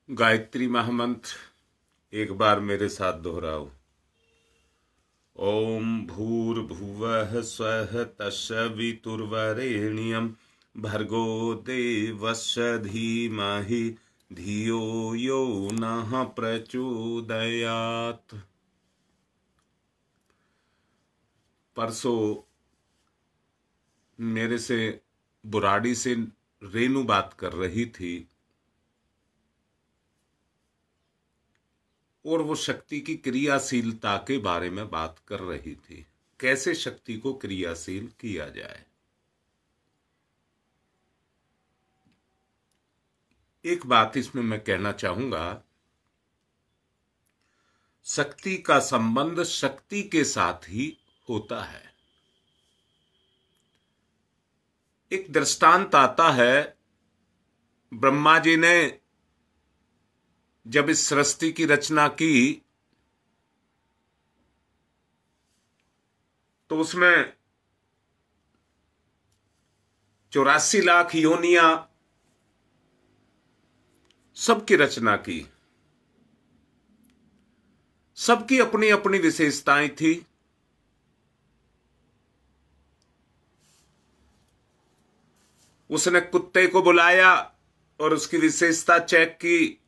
गायत्री महामंत्र एक बार मेरे साथ दोहराओ। ओम भूर्भुवः स्वः तत्सवितुर्वरेण्यं भर्गो देवस्य धीमहि धियो यो नः प्रचोदयात्। परसों मेरे से बुराड़ी से रेनू बात कर रही थी और वो शक्ति की क्रियाशीलता के बारे में बात कर रही थी, कैसे शक्ति को क्रियाशील किया जाए। एक बात इसमें मैं कहना चाहूंगा, शक्ति का संबंध शक्ति के साथ ही होता है। एक दृष्टांत आता है, ब्रह्मा जी ने जब इस सृष्टि की रचना की तो उसमें 84 लाख योनियां सबकी रचना की। सबकी अपनी अपनी विशेषताएं थी। उसने कुत्ते को बुलाया और उसकी विशेषता चेक की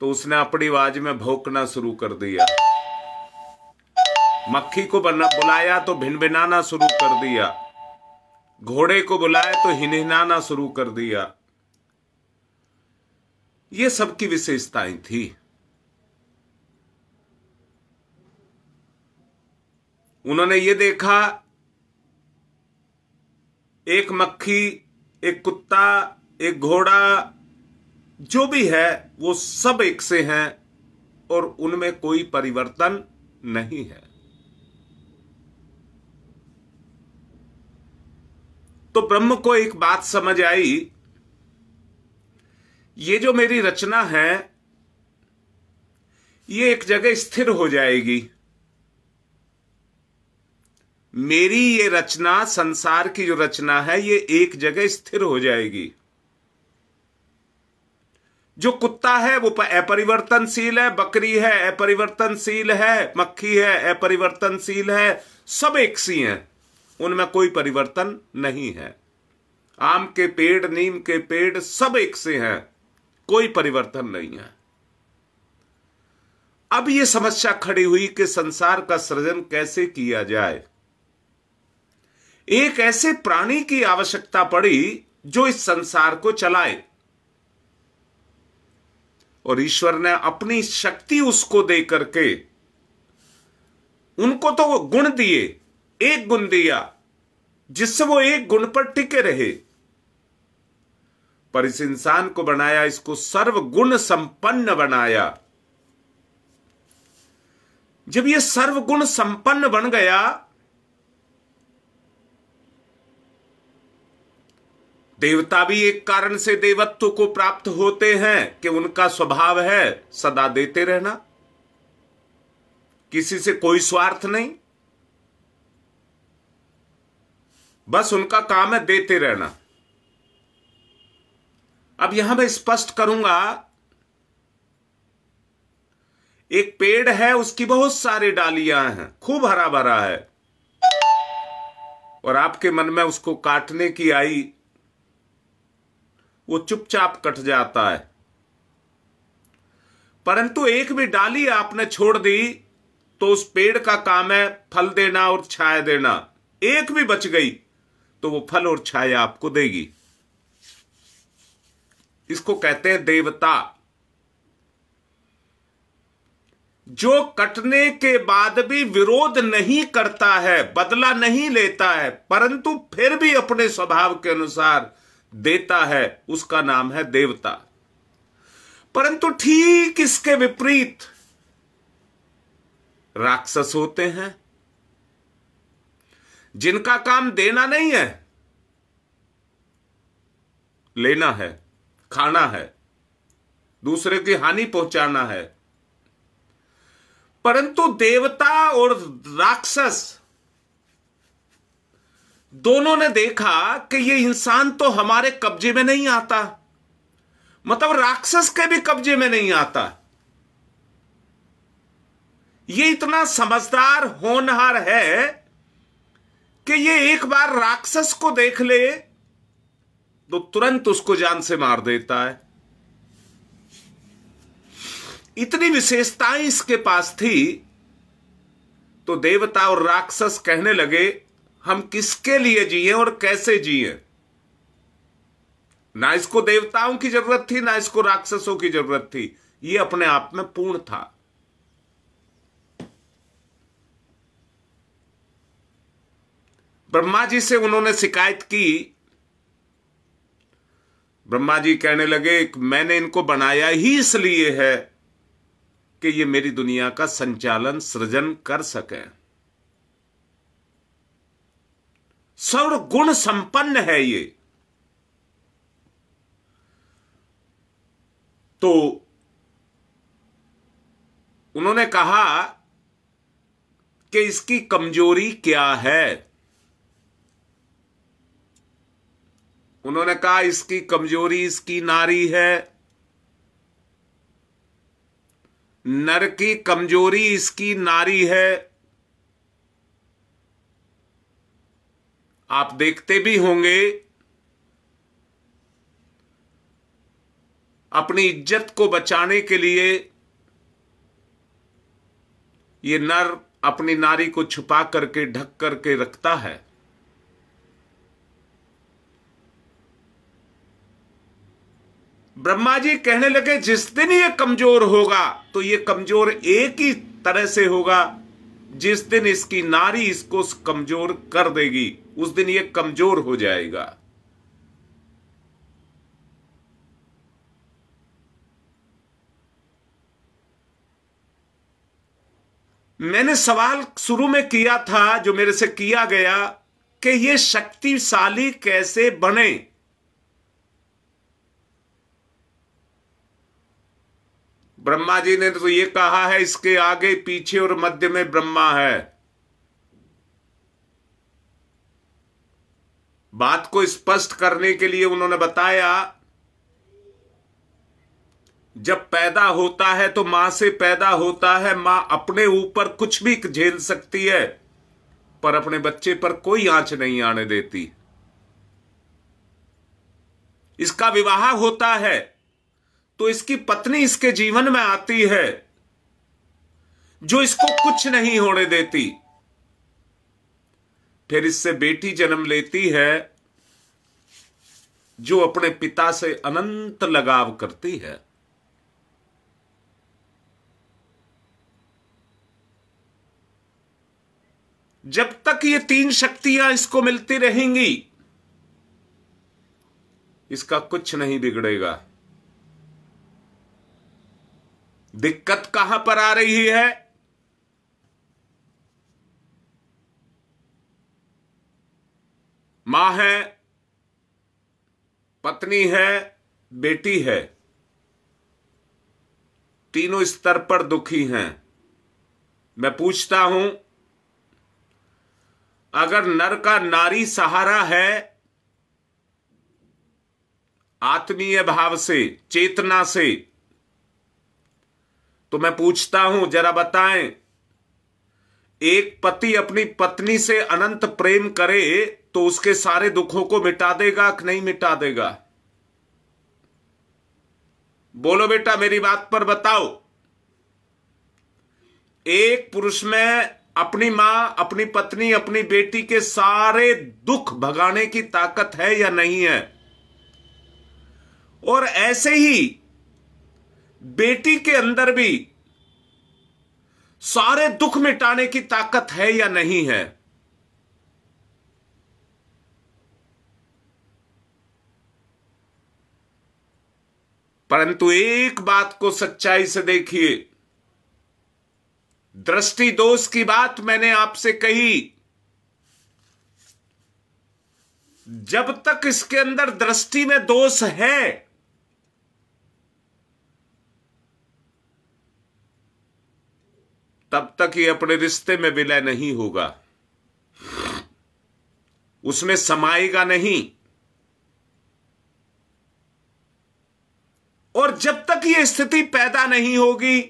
तो उसने अपनी आवाज में भौंकना शुरू कर दिया। मक्खी को बुलाया तो भिनभिनाना शुरू कर दिया। घोड़े को बुलाया तो हिनहिनाना शुरू कर दिया। ये सबकी विशेषताएं थी। उन्होंने ये देखा, एक मक्खी, एक कुत्ता, एक घोड़ा, जो भी है वो सब एक से हैं और उनमें कोई परिवर्तन नहीं है। तो ब्रह्म को एक बात समझ आई, ये जो मेरी रचना है ये एक जगह स्थिर हो जाएगी। मेरी ये रचना, संसार की जो रचना है, ये एक जगह स्थिर हो जाएगी। जो कुत्ता है वो अपरिवर्तनशील है, बकरी है अपरिवर्तनशील है, मक्खी है अपरिवर्तनशील है, सब एक सी हैं, उनमें कोई परिवर्तन नहीं है। आम के पेड़, नीम के पेड़ सब एक से हैं, कोई परिवर्तन नहीं है। अब ये समस्या खड़ी हुई कि संसार का सृजन कैसे किया जाए। एक ऐसे प्राणी की आवश्यकता पड़ी जो इस संसार को चलाए, और ईश्वर ने अपनी शक्ति उसको दे करके, उनको तो वो गुण दिए, एक गुण दिया जिससे वो एक गुण पर टिके रहे, पर इस इंसान को बनाया, इसको सर्वगुण संपन्न बनाया। जब ये सर्वगुण संपन्न बन गया, देवता भी एक कारण से देवत्व को प्राप्त होते हैं कि उनका स्वभाव है सदा देते रहना, किसी से कोई स्वार्थ नहीं, बस उनका काम है देते रहना। अब यहां मैं स्पष्ट करूंगा, एक पेड़ है, उसकी बहुत सारी डालियां हैं, खूब हरा भरा है, और आपके मन में उसको काटने की आई, वो चुपचाप कट जाता है। परंतु एक भी डाली आपने छोड़ दी तो उस पेड़ का काम है फल देना और छाया देना। एक भी बच गई तो वो फल और छाया आपको देगी। इसको कहते हैं देवता। जो कटने के बाद भी विरोध नहीं करता है, बदला नहीं लेता है, परंतु फिर भी अपने स्वभाव के अनुसार देता है, उसका नाम है देवता। परंतु ठीक इसके विपरीत राक्षस होते हैं, जिनका काम देना नहीं है, लेना है, खाना है, दूसरे की हानि पहुंचाना है। परंतु देवता और राक्षस दोनों ने देखा कि ये इंसान तो हमारे कब्जे में नहीं आता, मतलब राक्षस के भी कब्जे में नहीं आता। ये इतना समझदार होनहार है कि ये एक बार राक्षस को देख ले तो तुरंत उसको जान से मार देता है। इतनी विशेषताएं इसके पास थी। तो देवता और राक्षस कहने लगे, हम किसके लिए जिए और कैसे जिए। ना इसको देवताओं की जरूरत थी, ना इसको राक्षसों की जरूरत थी। ये अपने आप में पूर्ण था। ब्रह्मा जी से उन्होंने शिकायत की। ब्रह्मा जी कहने लगे, मैंने इनको बनाया ही इसलिए है कि ये मेरी दुनिया का संचालन सृजन कर सके। सर्व गुण संपन्न है ये। तो उन्होंने कहा कि इसकी कमजोरी क्या है। उन्होंने कहा इसकी कमजोरी इसकी नारी है। नर की कमजोरी इसकी नारी है। आप देखते भी होंगे, अपनी इज्जत को बचाने के लिए ये नर अपनी नारी को छुपा करके ढक करके रखता है। ब्रह्मा जी कहने लगे, जिस दिन ये कमजोर होगा तो ये कमजोर एक ही तरह से होगा, जिस दिन इसकी नारी इसको कमजोर कर देगी उस दिन ये कमजोर हो जाएगा। मैंने सवाल शुरू में किया था, जो मेरे से किया गया, कि ये शक्तिशाली कैसे बने। ब्रह्मा जी ने तो ये कहा है, इसके आगे पीछे और मध्य में ब्रह्मा है। बात को स्पष्ट करने के लिए उन्होंने बताया, जब पैदा होता है तो मां से पैदा होता है। मां अपने ऊपर कुछ भी झेल सकती है, पर अपने बच्चे पर कोई आंच नहीं आने देती। इसका विवाह होता है तो इसकी पत्नी इसके जीवन में आती है, जो इसको कुछ नहीं होने देती। फिर इससे बेटी जन्म लेती है, जो अपने पिता से अनंत लगाव करती है। जब तक ये तीन शक्तियां इसको मिलती रहेंगी, इसका कुछ नहीं बिगड़ेगा। दिक्कत कहां पर आ रही है? मां है, पत्नी है, बेटी है, तीनों स्तर पर दुखी हैं। मैं पूछता हूं, अगर नर का नारी सहारा है, आत्मीय भाव से, चेतना से, तो मैं पूछता हूं, जरा बताएं, एक पति अपनी पत्नी से अनंत प्रेम करे तो उसके सारे दुखों को मिटा देगा कि नहीं मिटा देगा? बोलो बेटा, मेरी बात पर बताओ। एक पुरुष में अपनी मां, अपनी पत्नी, अपनी बेटी के सारे दुख भगाने की ताकत है या नहीं है? और ऐसे ही बेटी के अंदर भी सारे दुख मिटाने की ताकत है या नहीं है? परंतु एक बात को सच्चाई से देखिए, दृष्टि दोष की बात मैंने आपसे कही। जब तक इसके अंदर दृष्टि में दोष है, तब तक ये अपने रिश्ते में विलय नहीं होगा, उसमें समाएगा नहीं। जब तक ये स्थिति पैदा नहीं होगी,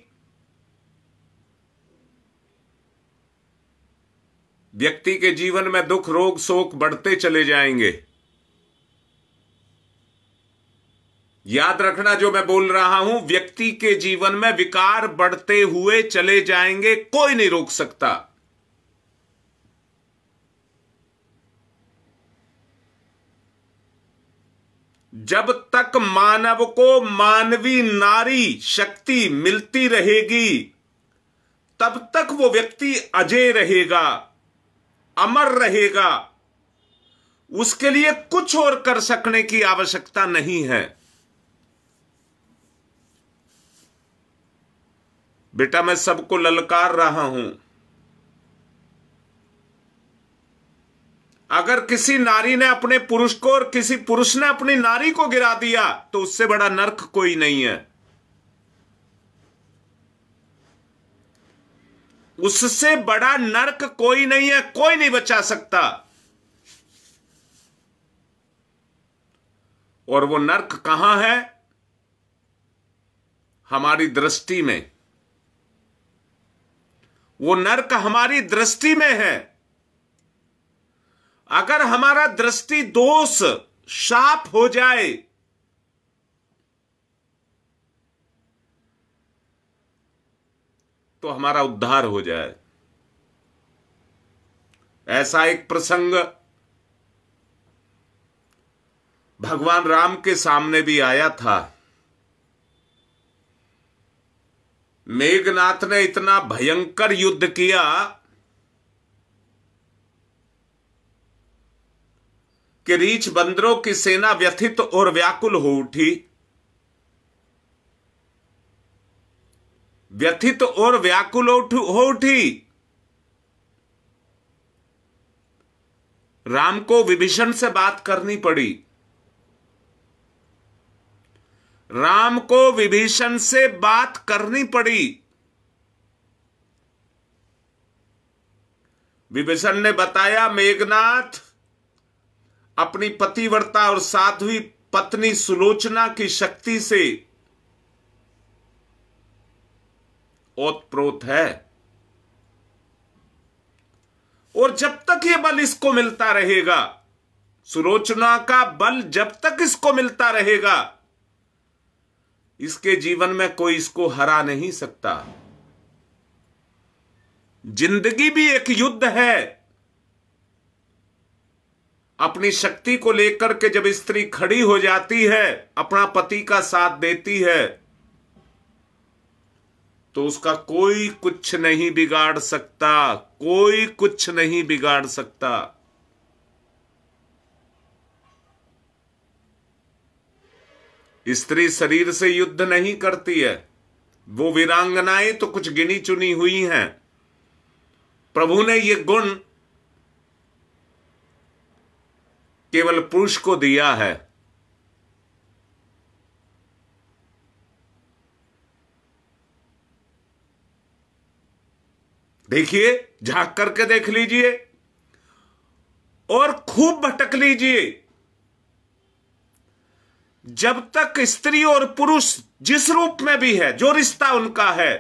व्यक्ति के जीवन में दुख, रोग, शोक बढ़ते चले जाएंगे। याद रखना जो मैं बोल रहा हूं, व्यक्ति के जीवन में विकार बढ़ते हुए चले जाएंगे, कोई नहीं रोक सकता। जब तक मानव को मानवीय नारी शक्ति मिलती रहेगी, तब तक वो व्यक्ति अजय रहेगा, अमर रहेगा। उसके लिए कुछ और कर सकने की आवश्यकता नहीं है। बेटा, मैं सबको ललकार रहा हूं, अगर किसी नारी ने अपने पुरुष को और किसी पुरुष ने अपनी नारी को गिरा दिया, तो उससे बड़ा नर्क कोई नहीं है। उससे बड़ा नर्क कोई नहीं है, कोई नहीं बचा सकता। और वो नर्क कहां है? हमारी दृष्टि में। वो नर्क हमारी दृष्टि में है। अगर हमारा दृष्टि दोष शाप हो जाए, तो हमारा उद्धार हो जाए। ऐसा एक प्रसंग भगवान राम के सामने भी आया था। मेघनाथ ने इतना भयंकर युद्ध किया कि रीछ बंदरों की सेना व्यथित और व्याकुल हो उठी। व्यथित और व्याकुल हो उठी। राम को विभीषण से बात करनी पड़ी। राम को विभीषण से बात करनी पड़ी। विभीषण ने बताया, मेघनाथ अपनी पतिव्रता और साध्वी पत्नी सुलोचना की शक्ति से ओतप्रोत है, और जब तक ये बल इसको मिलता रहेगा, सुलोचना का बल जब तक इसको मिलता रहेगा, इसके जीवन में कोई इसको हरा नहीं सकता। जिंदगी भी एक युद्ध है। अपनी शक्ति को लेकर के जब स्त्री खड़ी हो जाती है, अपना पति का साथ देती है, तो उसका कोई कुछ नहीं बिगाड़ सकता। कोई कुछ नहीं बिगाड़ सकता। स्त्री शरीर से युद्ध नहीं करती है। वो वीरांगनाएं तो कुछ गिनी चुनी हुई हैं। प्रभु ने ये गुण केवल पुरुष को दिया है। देखिए, झांक करके देख लीजिए और खूब भटक लीजिए। जब तक स्त्री और पुरुष जिस रूप में भी है, जो रिश्ता उनका है,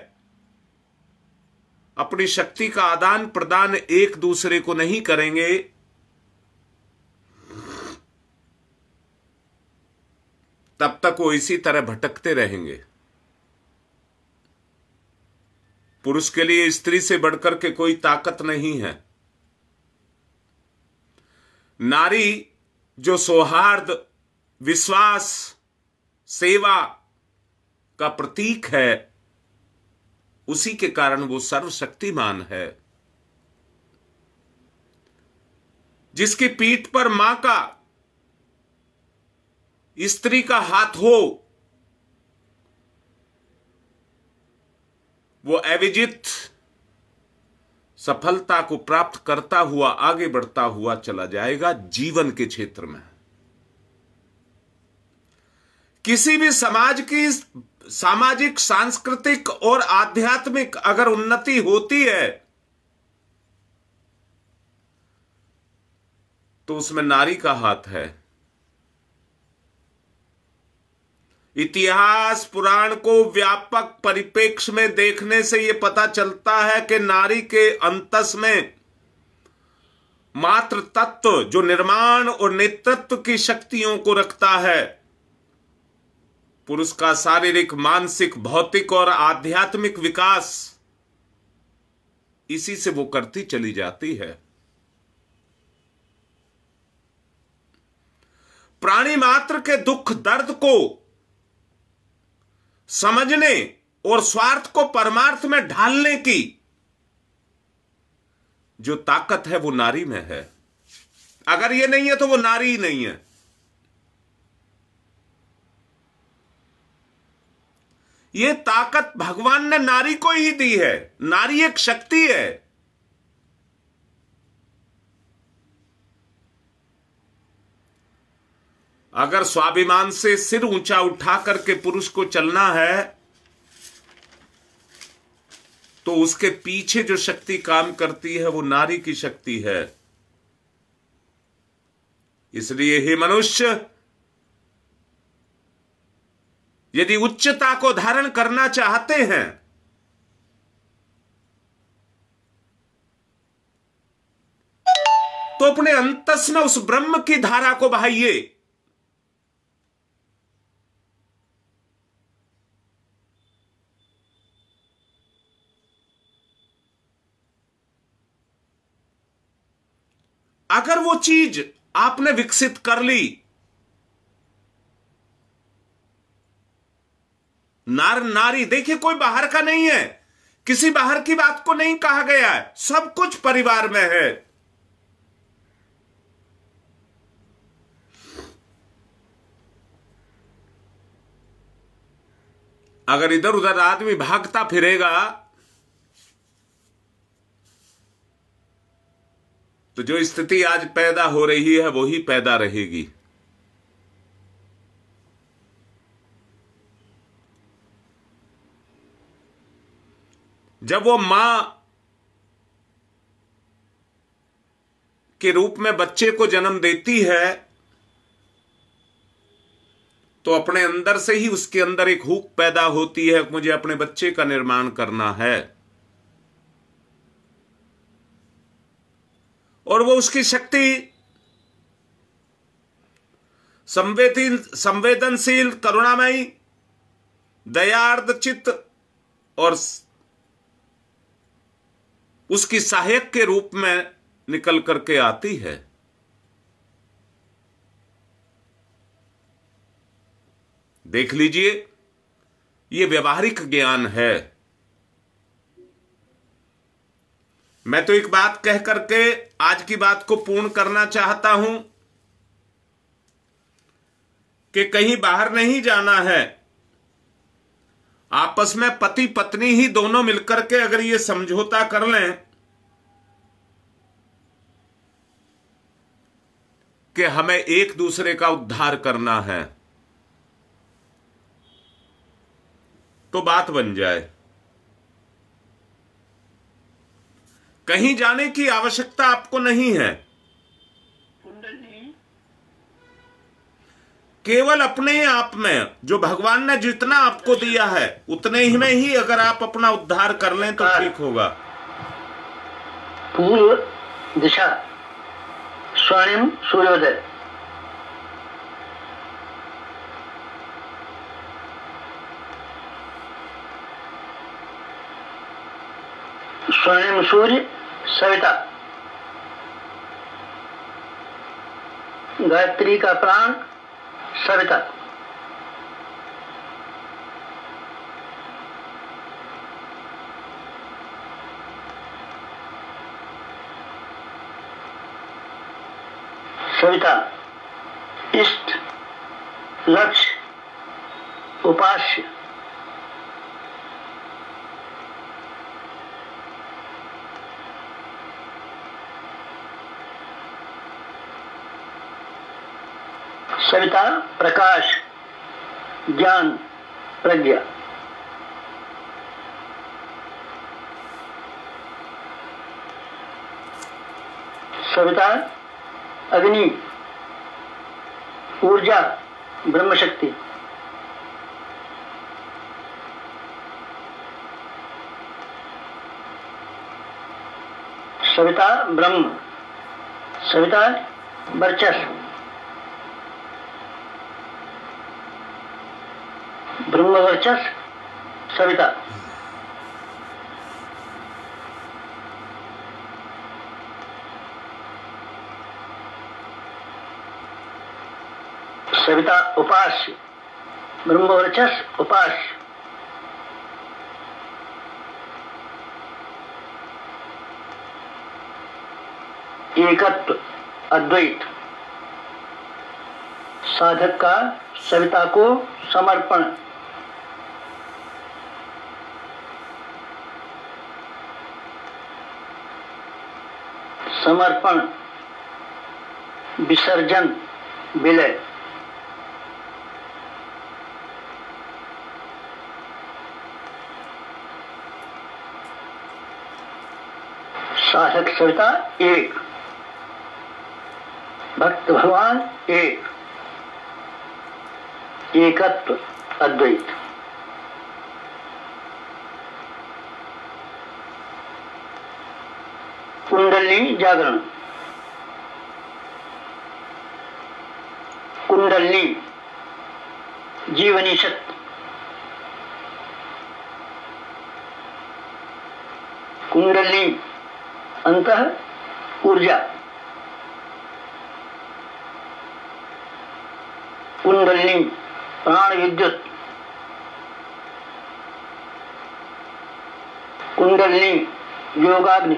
अपनी शक्ति का आदान प्रदान एक दूसरे को नहीं करेंगे, तब तक वो इसी तरह भटकते रहेंगे। पुरुष के लिए स्त्री से बढ़कर के कोई ताकत नहीं है। नारी जो सौहार्द, विश्वास, सेवा का प्रतीक है, उसी के कारण वो सर्वशक्तिमान है। जिसकी पीठ पर मां का, स्त्री का हाथ हो, वो अविजित सफलता को प्राप्त करता हुआ आगे बढ़ता हुआ चला जाएगा जीवन के क्षेत्र में। किसी भी समाज की सामाजिक, सांस्कृतिक और आध्यात्मिक अगर उन्नति होती है, तो उसमें नारी का हाथ है। इतिहास पुराण को व्यापक परिप्रेक्ष्य में देखने से यह पता चलता है कि नारी के अंतस में मात्र तत्व जो निर्माण और नेतृत्व की शक्तियों को रखता है, पुरुष का शारीरिक, मानसिक, भौतिक और आध्यात्मिक विकास इसी से वो करती चली जाती है। प्राणी मात्र के दुख दर्द को समझने और स्वार्थ को परमार्थ में ढालने की जो ताकत है वो नारी में है। अगर ये नहीं है तो वो नारी ही नहीं है। ये ताकत भगवान ने नारी को ही दी है। नारी एक शक्ति है। अगर स्वाभिमान से सिर ऊंचा उठा करके पुरुष को चलना है तो उसके पीछे जो शक्ति काम करती है वो नारी की शक्ति है। इसलिए हे मनुष्य, यदि उच्चता को धारण करना चाहते हैं तो अपने अंतस में उस ब्रह्म की धारा को बहाइए। अगर वो चीज आपने विकसित कर ली, नारी देखिए कोई बाहर का नहीं है, किसी बाहर की बात को नहीं कहा गया है, सब कुछ परिवार में है। अगर इधर उधर आदमी भागता फिरेगा तो जो स्थिति आज पैदा हो रही है वो ही पैदा रहेगी। जब वो मां के रूप में बच्चे को जन्म देती है तो अपने अंदर से ही उसके अंदर एक हुक पैदा होती है, मुझे अपने बच्चे का निर्माण करना है। और वो उसकी शक्ति संवेदनशील, करुणामयी, दयार्द चित्त और उसकी सहायक के रूप में निकल करके आती है। देख लीजिए, ये व्यवहारिक ज्ञान है। मैं तो एक बात कह करके आज की बात को पूर्ण करना चाहता हूं कि कहीं बाहर नहीं जाना है। आपस में पति पत्नी ही दोनों मिलकर के अगर ये समझौता कर लें कि हमें एक दूसरे का उद्धार करना है तो बात बन जाए। कहीं जाने की आवश्यकता आपको नहीं है। केवल अपने आप में जो भगवान ने जितना आपको दिया है उतने ही में ही अगर आप अपना उद्धार कर लें तो ठीक होगा। पूर्व दिशा, स्वर्णिम सूर्योदय। स्वर्णिम सूर्य सविता, गायत्री का प्राण सविता। सविता इष्ट, लक्ष्य, उपास्य। सविता प्रकाश, ज्ञान, प्रज्ञा। सविता अग्नि, ऊर्जा, ब्रह्म शक्ति। सविता ब्रह्म, सविता वर्चस, ब्रह्म वर्चस सविता। सविता उपास्य, ब्रह्म वर्चस उपास्य। एकत्व अद्वैत, साधक का सविता को समर्पण। समर्पण विसर्जन विलय। साधक सविता एक, भक्त भगवान एक, एकत्व अद्वैत। कुंडलिनी जागरण, कुंडलिनी जीवनी शक्ति, कुंडलिनी अंतः ऊर्जा, कुंडलिनी प्राण विद्युत, कुंडलिनी योगाग्नि,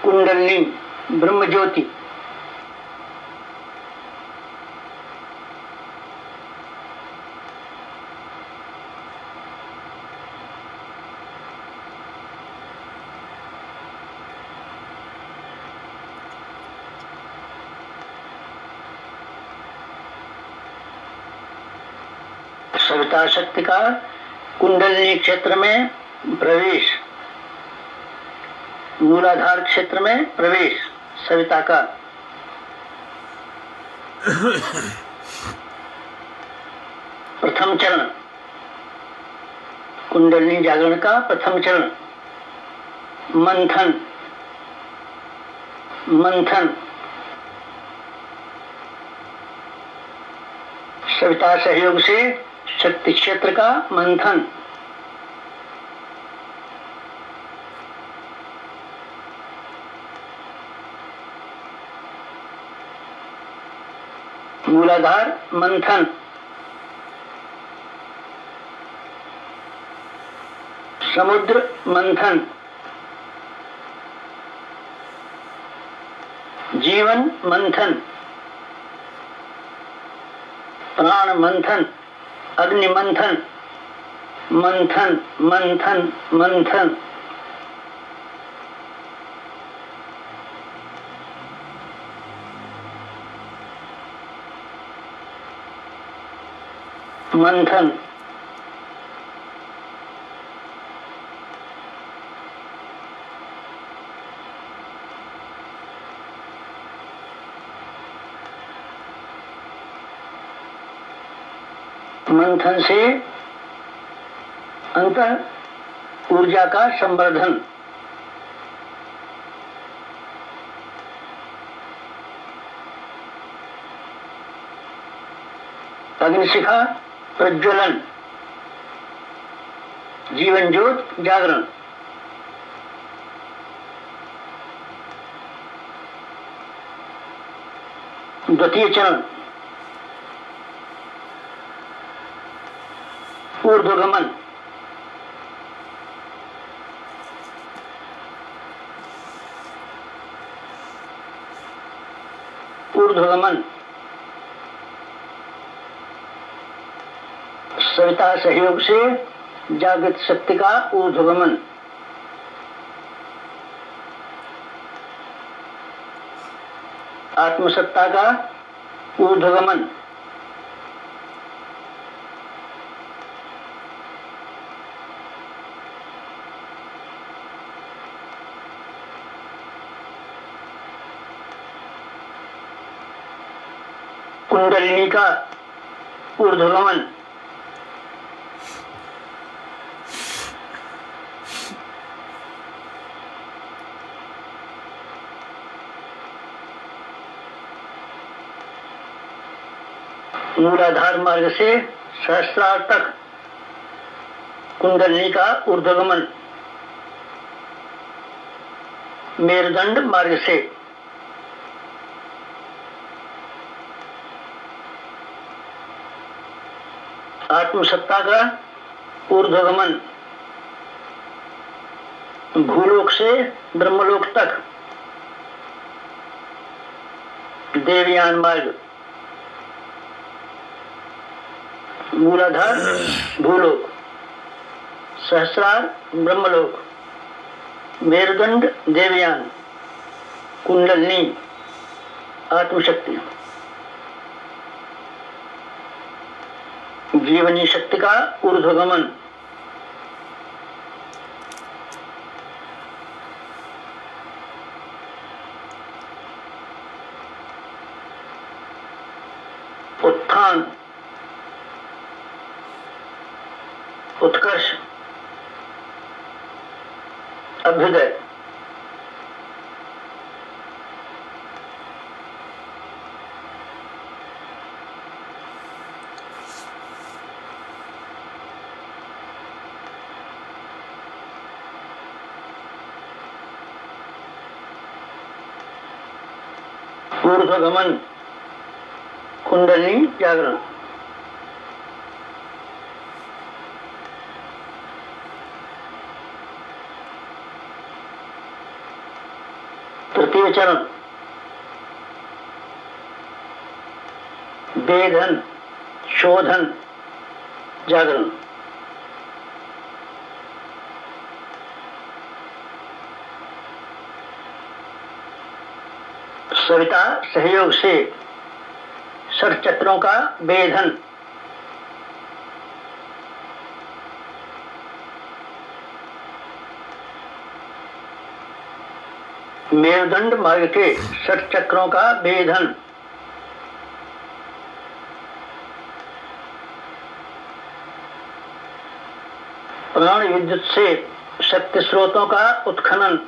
कुंडलिनी ब्रह्म ज्योति, सविता शक्ति का कुंडलिनी क्षेत्र में प्रवेश, मूलाधार क्षेत्र में प्रवेश सविता का। प्रथम चरण कुंडलिनी जागरण का प्रथम चरण मंथन, मंथन सविता सहयोग से शक्ति क्षेत्र का मंथन। मूलाधार मंथन, समुद्र मंथन, जीवन मंथन, प्राण मंथन, अग्नि मंथन, मंथन मंथन मंथन। मंथन मंथन से अंतः ऊर्जा का संवर्धन। अग्निशिखा प्रज्वलन, जीवन ज्योत जागरण। द्वितीय चरण ऊर्ध्वगमन, ऊर्ध्वगमन सविता सहयोग से जागृत शक्ति का ऊर्ध्वगमन। आत्मसत्ता का ऊर्ध्वगमन। कुंडलिनी का ऊर्ध्वगमन। मूलाधार मार्ग से सहस्रार तक कुंडलिनी का ऊर्ध्वगमन, मेरुदंड मार्ग से आत्मसत्ता का ऊर्ध्वगमन, भूलोक से ब्रह्मलोक तक देवयान मार्ग, मूलाधार भूलोक, सहस्रार ब्रह्मलोक, मेरुदंड देवयान, कुंडलिनी आत्मशक्ति, जीवनी शक्ति का ऊर्ध्वगमन, उत्थान, उत्कर्ष, अभ्युदय, ऊर्ध्वगमन, कुंडलिनी जागरण। तृतीय चरण वेधन, शोधन, जागरण। सविता सहयोग से षटचक्रों का वेधन, मेरुदंड मार्ग के षटचक्रों का वेधन, प्राण विद्युत से शक्ति स्रोतों का उत्खनन,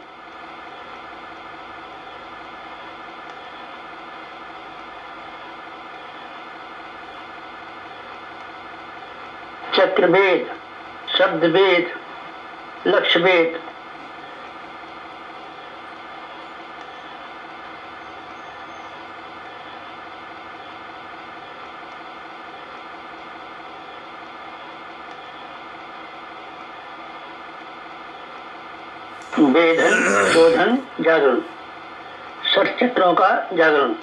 चक्रभेद, शब्दभेद, लक्ष्यभेद, वेधन, शोधन, जागरण, षटचक्रों का जागरण।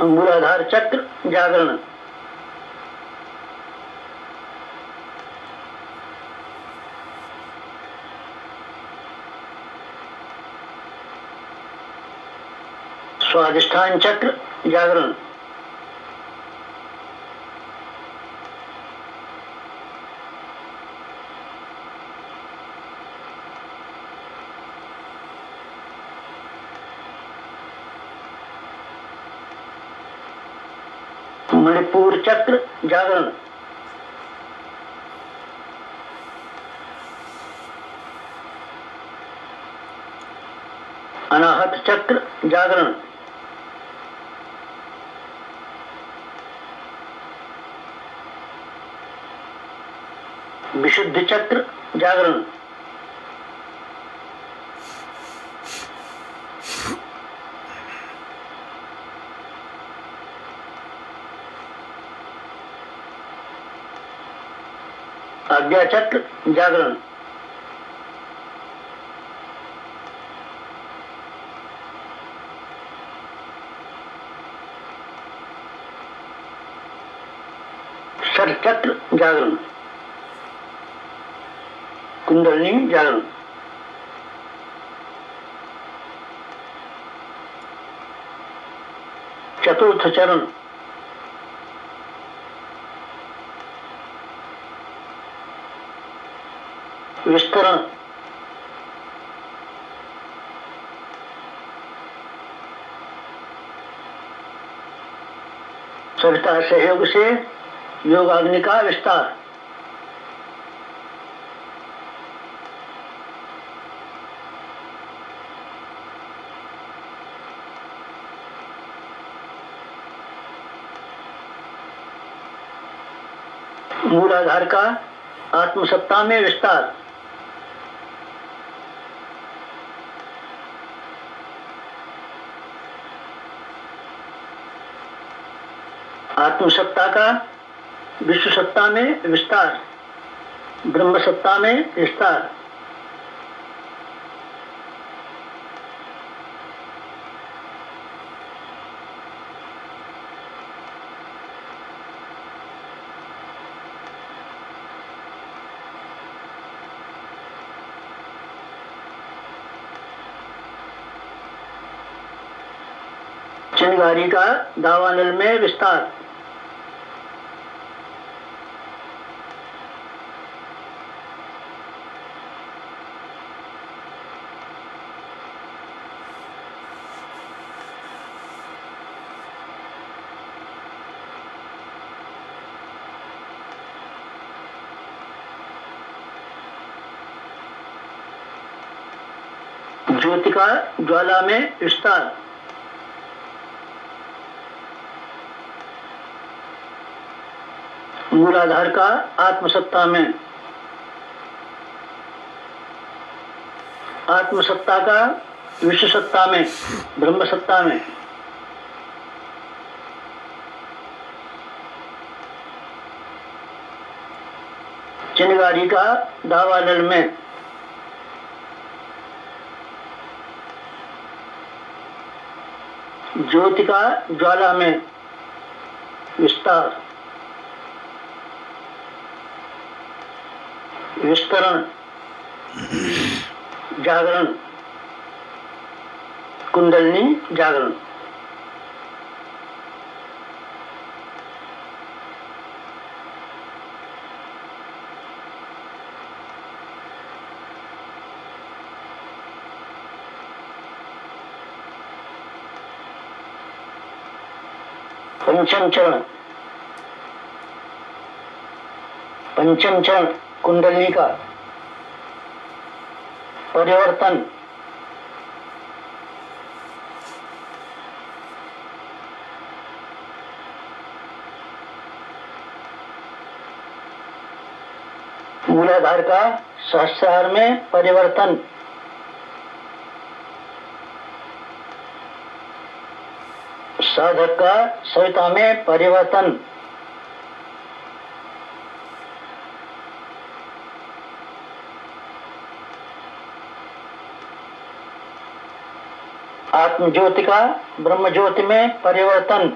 मूलाधार चक्र जागरण, स्वाधिष्ठान चक्र जागरण, मणिपुर चक्र जागरण, अनाहत चक्र जागरण, विशुद्ध चक्र जागरण, आज्ञा चक्र जागरण, षटचक्र जागरण, कुंडलिनी जागरण। चतुर्थ चरण विस्तरण, सविता सहयोग से योगाग्नि का विस्तार, मूलाधार का आत्मसत्ता में विस्तार। आत्मसत्ता का विश्व सत्ता में विस्तार, ब्रह्म सत्ता में विस्तार। चिंगारी का दावानल में विस्तार। ज्योति का ज्वाला में विस्तार। मूलाधार का आत्मसत्ता में, आत्मसत्ता का विश्व सत्ता में, ब्रह्म सत्ता में। चिंगारी का दावानल में, ज्योति का ज्वाला में विस्तार, विस्तरण, जागरण, कुंडलिनी जागरण। पंचम चरण, पंचम चरण कुंडलिनी का परिवर्तन, मूलाधार का सहस्रार में परिवर्तन, साधक का सविता में परिवर्तन, आत्म ज्योति का ब्रह्म ज्योति में परिवर्तन,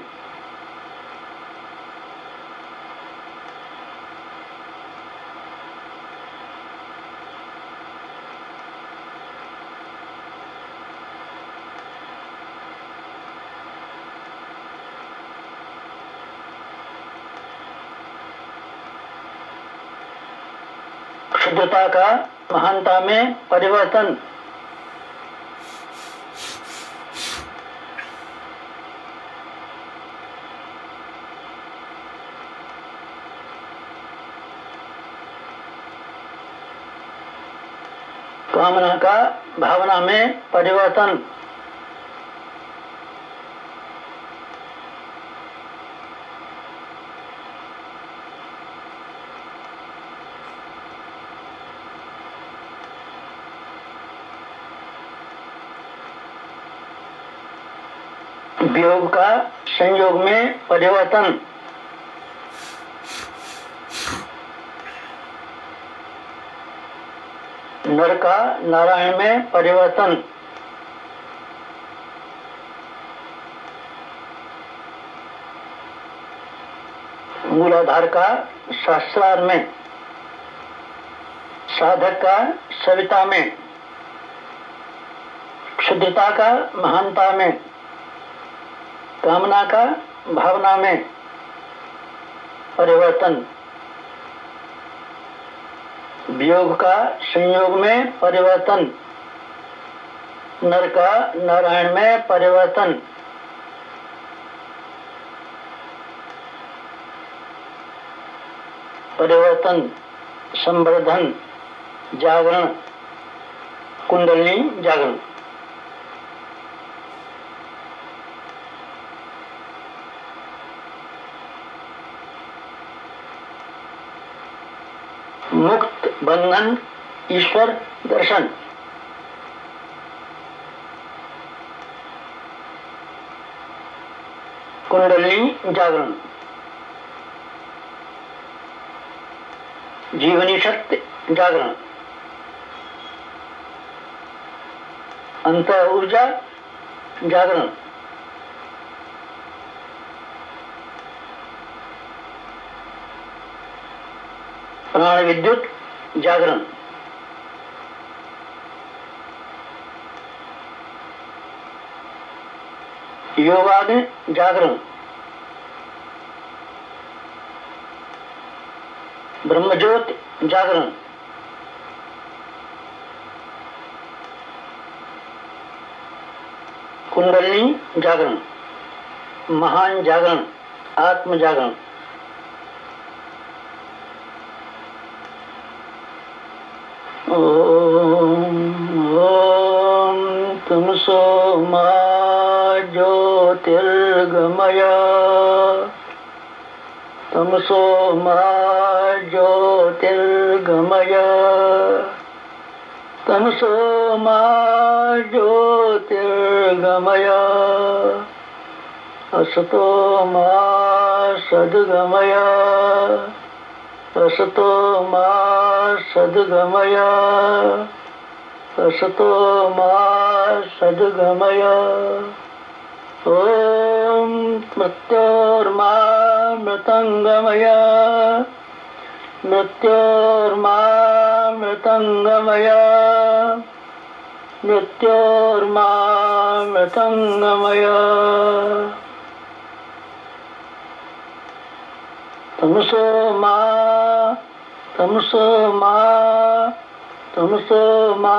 क्षुद्रता का महानता में परिवर्तन, कामना का भावना में परिवर्तन, वियोग का संयोग में परिवर्तन, नर का नारायण में परिवर्तन, मूलाधार का सहस्रार में, साधक का सविता में, क्षुद्रता का महानता में, कामना का भावना में परिवर्तन, वियोग का संयोग में परिवर्तन, नर का नारायण में परिवर्तन, परिवर्तन, संवर्धन, जागरण, कुंडलिनी जागरण। मुक्त बंधन ईश्वर दर्शन। कुंडलिनी जागरण, जीवनी शक्ति जागरण, अंत ऊर्जा जागरण, प्राण विद्युत जागरण, योगाग्नि जागरण, ब्रह्मज्योति जागरण, कुंडलिनी जागरण, महान जागरण, आत्म जागरण। ओम तमसो मा ज्योतिर्गमय, तमसो मा ज्योतिर्गमय, तमसो मा ज्योतिर्गमय, असतो मा सद्गमय, असतो मा सद्गमय, असतो मा सद्गमय। ओम मृत्योर्मा मृतंगमय, मृत्योर्मा मृतंगमय, मृत्योर्मा मृतंगमय। तमसो मा तमसो मा तमसो मा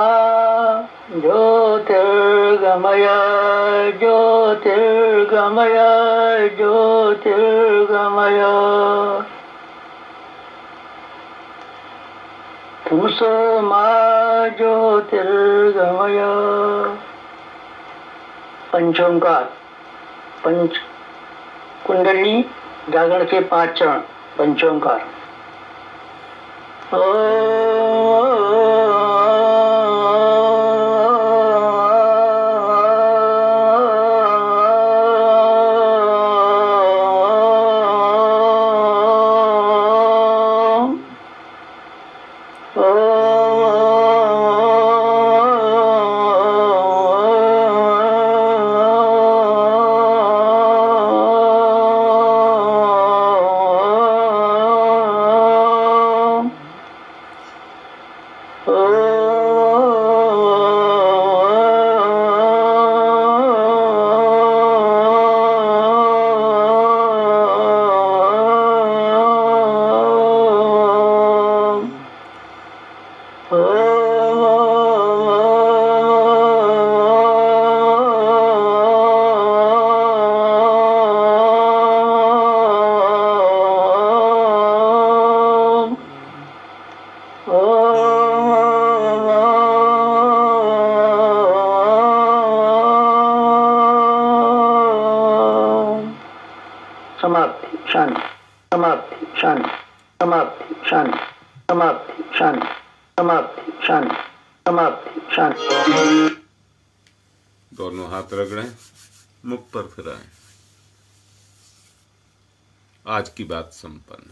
ज्योतिर्गमय, ज्योतिर्गमय, ज्योतिर्गमय। तमसो मा ज्योतिर्गमय। पंचोंकार, पंच कुंडली जागरण के 5 चरण। पंचोंकार। समाप्ति शांति, समाप्ति शांति, समाप्ति शांति, समाप्ति शांति, समाप्ति शांति, समाप्ति शांति। दोनों हाथ रगड़ें, मुख पर फिराएं। आज की बात संपन्न।